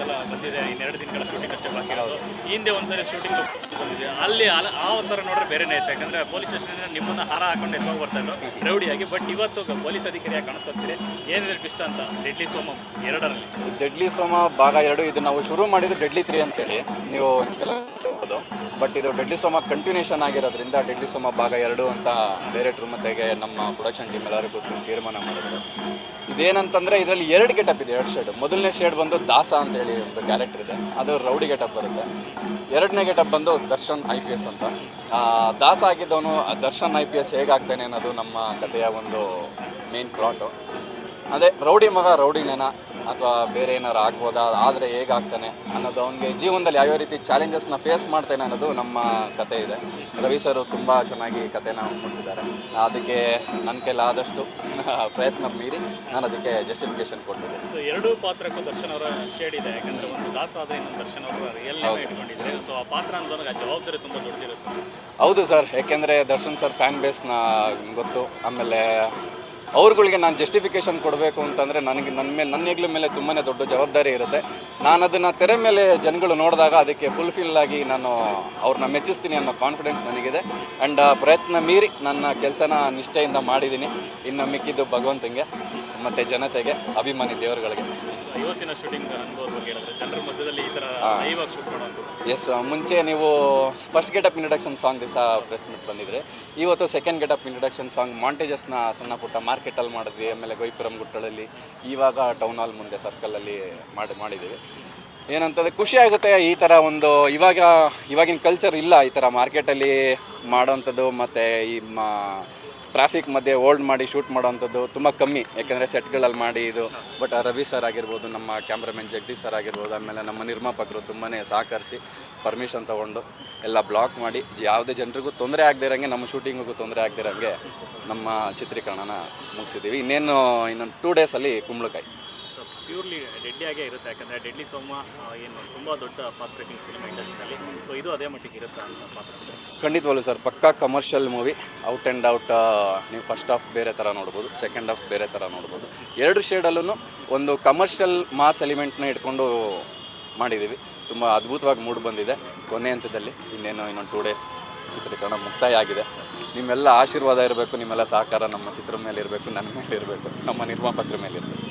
ಎಲ್ಲ ಬಂದಿದೆ. ಇನ್ನೆರಡು ದಿನಗಳ ಶೂಟಿಂಗ್ ಅಷ್ಟೇ ಬಾಕಿ ಇರೋದು. ಹಿಂದೆ ಒಂದ್ಸರಿ ಶೂಟಿಂಗ್ ಬಂದಿದೆ. ಅಲ್ಲಿ ಆ ಒಂಥರ ನೋಡ್ರೆ ಬೇರೆನೇ ಇತ್ತು. ಯಾಕಂದರೆ ಪೊಲೀಸ್ ಸ್ಟೇಷನಿಂದ ನಿಮ್ಮನ್ನು ಹಾರ ಹಾಕೊಂಡು ಎತ್ಕೊಂಡು ಬರ್ತಾಯಿದ್ರು ರೌಡಿಯಾಗಿ. ಬಟ್ ಇವತ್ತು ಪೊಲೀಸ್ ಅಧಿಕಾರಿಯಾಗಿ ಕಾಣಿಸ್ಕೊತೀರಿ. ಏನಿದೆ ಟ್ವಿಸ್ಟ್ ಅಂತ ಡೆಡ್ಲಿ ಸೋಮ 2ರಲ್ಲಿ? ಡೆಡ್ಲಿ ಸೋಮ ಭಾಗ 2 ಇದು ನಾವು ಶುರು ಮಾಡಿದ್ದು ಡೆಡ್ಲಿ 3 ಅಂತೇಳಿ ನೀವು ಹೇಳ್ಬೋದು. ಬಟ್ ಇದು ಡೆಡ್ಲಿ ಸೋಮ ಕಂಟಿನ್ಯೂಷನ್ ಆಗಿರೋದ್ರಿಂದ ಡೆಡ್ಲಿ ಸೋಮ ಭಾಗ 2 ಅಂತ ಡೈರೆಕ್ಟ್ರು ಮತ್ತು ನಮ್ಮ ಪ್ರೊಡಕ್ಷನ್ ಟೀಮ್ ಎಲ್ಲರೂ ಕೂತ್ಕೊಂಡು ತೀರ್ಮಾನ ಮಾಡಿದ್ರು. ಇದೇನಂತಂದರೆ ಇದರಲ್ಲಿ 2 ಗೆಟಪ್ ಇದೆ, 2 ಶೇಡ್. ಮೊದಲನೇ ಶೇಡ್ ಬಂದು ದಾಸ ಅಂತೇಳಿ ಒಂದು ಕ್ಯಾರೆಕ್ಟರ್ ಇದೆ, ಅದು ರೌಡಿ ಗೆಟಪ್ ಬರುತ್ತೆ. 2ನೇ ಗೆಟಪ್ ಬಂದು ದರ್ಶನ್ IPS ಅಂತ. ದಾಸ ಆಗಿದ್ದವನು ದರ್ಶನ್ IPS ಹೇಗಾಗ್ತಾನೆ ಅನ್ನೋದು ನಮ್ಮ ಕಥೆಯ ಒಂದು ಮೇನ್ ಪ್ಲಾಟು. ಅದೇ ರೌಡಿ ಮಗ ರೌಡಿನೇನ ಅಥವಾ ಬೇರೆ ಏನಾರು ಆಗ್ಬೋದಾ, ಆದರೆ ಹೇಗಾಗ್ತಾನೆ ಅನ್ನೋದು, ಅವನಿಗೆ ಜೀವನದಲ್ಲಿ ಯಾವ್ಯಾವ ರೀತಿ ಚಾಲೆಂಜಸ್ನ ಫೇಸ್ ಮಾಡ್ತಾನೆ ಅನ್ನೋದು ನಮ್ಮ ಕತೆ ಇದೆ. ರವಿ ಸರು ತುಂಬ ಚೆನ್ನಾಗಿ ಕಥೆನ ಮುಗಿಸಿದ್ದಾರೆ. ಅದಕ್ಕೆ ನನ್ನ ಕೈಲಾದಷ್ಟು ಪ್ರಯತ್ನ ಮೀರಿ ನಾನು ಅದಕ್ಕೆ ಜಸ್ಟಿಫಿಕೇಶನ್ ಕೊಟ್ಟಿದ್ದೆ. ಸೊ 2 ಪಾತ್ರಕ್ಕೂ ದರ್ಶನ್ ಅವರ ಶೇಡ್ ಇದೆ. ಯಾಕಂದರೆ ಒಂದು ದಾಸ ಆದ ಇನ್ನೊಂದು ದರ್ಶನ್ ಅವರು ರಿಯಲ್ ಇಟ್ಕೊಂಡಿದ್ದಾರೆ. ಸೊ ಆ ಪಾತ್ರ ಅಂದಾಗ ಜವಾಬ್ದಾರಿ ತುಂಬ ದೊಡ್ಡದಿರುತ್ತೆ. ಹೌದು ಸರ್, ಯಾಕೆಂದರೆ ದರ್ಶನ್ ಸರ್ ಫ್ಯಾನ್ ಬೇಸ್ನ ಗೊತ್ತು. ಆಮೇಲೆ ಅವ್ರುಗಳಿಗೆ ನಾನು ಜಸ್ಟಿಫಿಕೇಷನ್ ಕೊಡಬೇಕು ಅಂತಂದರೆ ನನ್ನ ಹೆಗ್ಲ ಮೇಲೆ ತುಂಬಾ ದೊಡ್ಡ ಜವಾಬ್ದಾರಿ ಇರುತ್ತೆ. ನಾನು ಅದನ್ನು ತೆರೆ ಮೇಲೆ ಜನಗಳು ನೋಡಿದಾಗ ಅದಕ್ಕೆ ಫುಲ್ಫಿಲ್ ಆಗಿ ನಾನು ಅವ್ರನ್ನ ಮೆಚ್ಚಿಸ್ತೀನಿ ಅನ್ನೋ ಕಾನ್ಫಿಡೆನ್ಸ್ ನನಗಿದೆ. ಆ್ಯಂಡ್ ಪ್ರಯತ್ನ ಮೀರಿ ನನ್ನ ಕೆಲಸನ ನಿಷ್ಠೆಯಿಂದ ಮಾಡಿದ್ದೀನಿ. ಇನ್ನು ಮಿಕ್ಕಿದ್ದು ಭಗವಂತನಿಗೆ ಮತ್ತು ಜನತೆಗೆ, ಅಭಿಮಾನಿ ದೇವರುಗಳಿಗೆ. ಇವತ್ತಿನ ಶೂಟಿಂಗ್ ಅನುಭವದ ಬಗ್ಗೆ ಹೇಳಿದ್ರೆ ಜನರ ಮಧ್ಯದಲ್ಲಿ ಈ ಥರ ಲೈವಾಗಿ ಶೂಟ್ ಮಾಡೋದು. ಎಸ್, ಮುಂಚೆ ನೀವು ಫಸ್ಟ್ ಗೆಟಪ್ ಇಂಟ್ರಡಕ್ಷನ್ ಸಾಂಗ್ ದಿವಸ ಪ್ರೆಸ್ ಮೀಟ್ ಬಂದಿದ್ರೆ, ಇವತ್ತು ಸೆಕೆಂಡ್ ಗೆಟಪ್ ಇಂಟ್ರಡಕ್ಷನ್ ಸಾಂಗ್ ಮಾಂಟೇಜಸ್ನ ಸಣ್ಣ ಪುಟ್ಟ ಮಾರ್ಕೆಟಲ್ಲಿ ಮಾಡಿದ್ವಿ. ಆಮೇಲೆ ಗೋಯಿಪುರಂ ಗುಟ್ಟಳಲ್ಲಿ, ಇವಾಗ ಟೌನ್ ಹಾಲ್ ಮುಂದೆ ಸರ್ಕಲಲ್ಲಿ ಮಾಡಿದ್ದೀವಿ. ಏನಂತಂದರೆ ಖುಷಿ ಆಗುತ್ತೆ. ಈ ಥರ ಒಂದು ಇವಾಗಿನ ಕಲ್ಚರ್ ಇಲ್ಲ ಈ ಥರ ಮಾರ್ಕೆಟಲ್ಲಿ ಮಾಡೋವಂಥದ್ದು. ಮತ್ತು ಈ ಟ್ರಾಫಿಕ್ ಮಧ್ಯೆ ಹೋಲ್ಡ್ ಮಾಡಿ ಶೂಟ್ ಮಾಡೋವಂಥದ್ದು ತುಂಬ ಕಮ್ಮಿ, ಯಾಕೆಂದರೆ ಸೆಟ್ಗಳಲ್ಲಿ ಮಾಡಿ ಇದು. ಬಟ್ ರವಿ ಸರ್ ಆಗಿರ್ಬೋದು, ನಮ್ಮ ಕ್ಯಾಮ್ರಾಮನ್ ಜಗದೀಶ್ ಸರ್ ಆಗಿರ್ಬೋದು, ಆಮೇಲೆ ನಮ್ಮ ನಿರ್ಮಾಪಕರು ತುಂಬಾ ಸಹಕರಿಸಿ ಪರ್ಮಿಷನ್ ತೊಗೊಂಡು ಎಲ್ಲ ಬ್ಲಾಕ್ ಮಾಡಿ ಯಾವುದೇ ಜನರಿಗೂ ತೊಂದರೆ ಆಗದಿರೋಂಗೆ, ನಮ್ಮ ಶೂಟಿಂಗಿಗೂ ತೊಂದರೆ ಆಗದಿರೋಂಗೆ ನಮ್ಮ ಚಿತ್ರೀಕರಣನ ಮುಗಿಸಿದ್ದೀವಿ. ಇನ್ನೊಂದು 2 ಡೇಸಲ್ಲಿ ಕುಂಬಳಕಾಯಿ. ಸೊ ಪ್ಯೂರ್ಲಿ ಡೆಡ್ಲಿಯಾಗೇ ಇರುತ್ತೆ. ಯಾಕಂದರೆ ಡೆಡ್ಲಿ ಸೋಮ ಏನು ತುಂಬ ದೊಡ್ಡ ಪಾತ್ರ ಸಿನಿಮಾ ಇಂಡಸ್ಟ್ರಿಯಲ್ಲಿ. ಸೊ ಇದು ಅದೇ ಮಟ್ಟಿಗೆ ಇರುತ್ತೆ ಅಂತ ಪಾತ್ರ. ಖಂಡಿತವಲ್ಲ ಸರ್, ಪಕ್ಕಾ commercial movie. Out and out ನೀವು ಫಸ್ಟ್ ಹಾಫ್ ಬೇರೆ ಥರ ನೋಡ್ಬೋದು, ಸೆಕೆಂಡ್ ಹಾಫ್ ಬೇರೆ ಥರ ನೋಡ್ಬೋದು. 2 ಶೇಡಲ್ಲೂ ಒಂದು ಕಮರ್ಷಿಯಲ್ ಮಾಸ್ ಎಲಿಮೆಂಟ್ನ ಇಟ್ಕೊಂಡು ಮಾಡಿದ್ದೀವಿ. ತುಂಬ ಅದ್ಭುತವಾಗಿ ಮೂಡ್ ಬಂದಿದೆ. ಕೊನೆ ಹಂತದಲ್ಲಿ ಇನ್ನೊಂದು 2 ಡೇಸ್ ಚಿತ್ರೀಕರಣ ಮುಕ್ತಾಯ ಆಗಿದೆ. ನಿಮ್ಮೆಲ್ಲ ಆಶೀರ್ವಾದ ಇರಬೇಕು, ನಿಮ್ಮೆಲ್ಲ ಸಹಕಾರ ನಮ್ಮ ಚಿತ್ರದ ಮೇಲೆ ಇರಬೇಕು, ನನ್ನ ಮೇಲೆ ಇರಬೇಕು, ನಮ್ಮ ನಿರ್ಮಾಪಕರ ಮೇಲೆ ಇರಬೇಕು.